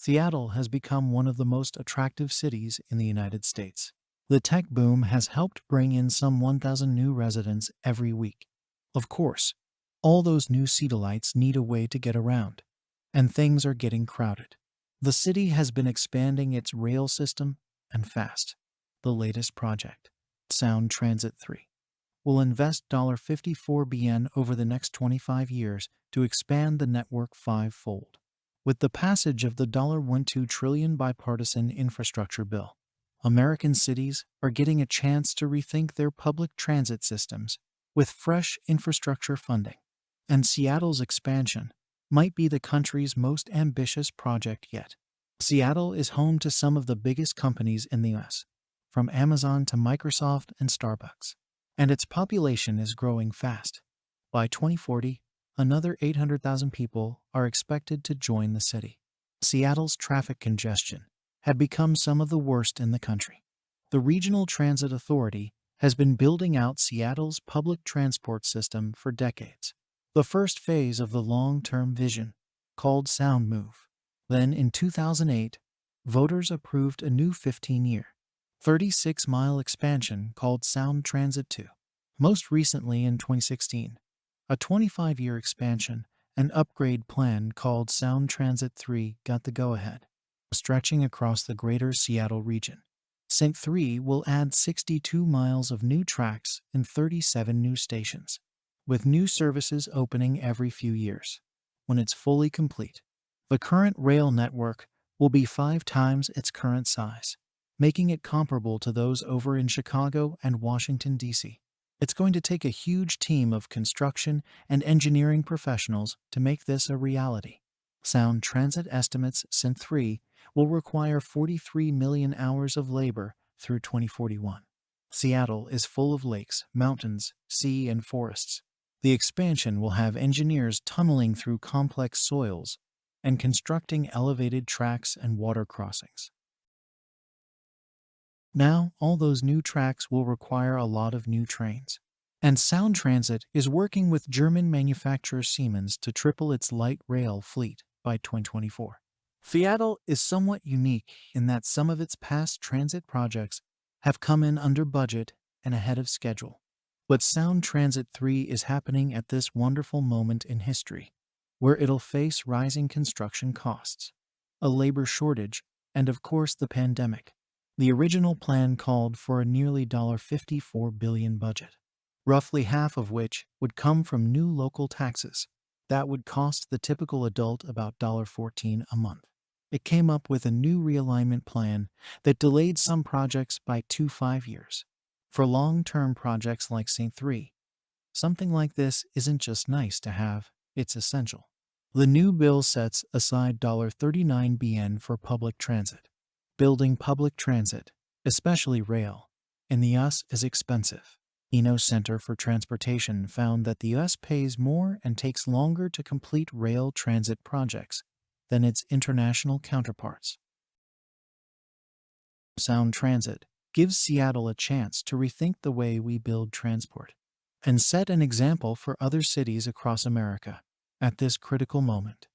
Seattle has become one of the most attractive cities in the United States. The tech boom has helped bring in some 1,000 new residents every week. Of course, all those new Seattleites need a way to get around, and things are getting crowded. The city has been expanding its rail system, and fast. The latest project, Sound Transit 3, will invest $54 billion over the next 25 years to expand the network five-fold. With the passage of the $1.2 trillion bipartisan infrastructure bill, American cities are getting a chance to rethink their public transit systems with fresh infrastructure funding. And Seattle's expansion might be the country's most ambitious project yet. Seattle is home to some of the biggest companies in the U.S., from Amazon to Microsoft and Starbucks. And its population is growing fast. By 2040, another 800,000 people are expected to join the city. Seattle's traffic congestion had become some of the worst in the country. The Regional Transit Authority has been building out Seattle's public transport system for decades. The first phase of the long-term vision, called Sound Move. Then in 2008, voters approved a new 15-year, 36-mile expansion called Sound Transit 2. Most recently in 2016, a 25-year expansion and upgrade plan called Sound Transit 3 got the go-ahead, stretching across the greater Seattle region. SYNC 3 will add 62 miles of new tracks and 37 new stations, with new services opening every few years. When it's fully complete, the current rail network will be 5 times its current size, making it comparable to those over in Chicago and Washington, D.C. It's going to take a huge team of construction and engineering professionals to make this a reality. Sound Transit estimates SYNC 3 will require 43 million hours of labor through 2041. Seattle is full of lakes, mountains, sea, and forests. The expansion will have engineers tunneling through complex soils and constructing elevated tracks and water crossings. Now, all those new tracks will require a lot of new trains. And Sound Transit is working with German manufacturer Siemens to triple its light rail fleet by 2024. Seattle is somewhat unique in that some of its past transit projects have come in under budget and ahead of schedule. But Sound Transit 3 is happening at this wonderful moment in history, where it'll face rising construction costs, a labor shortage, and of course the pandemic. The original plan called for a nearly $54 billion budget, roughly half of which would come from new local taxes. That would cost the typical adult about $14 a month. It came up with a new realignment plan that delayed some projects by 5 years. For long-term projects like SYNC 3, something like this isn't just nice to have, it's essential. The new bill sets aside $39 billion for public transit. Building public transit, especially rail, in the U.S. is expensive. Eno Center for Transportation found that the U.S. pays more and takes longer to complete rail transit projects than its international counterparts. Sound Transit gives Seattle a chance to rethink the way we build transport and set an example for other cities across America at this critical moment.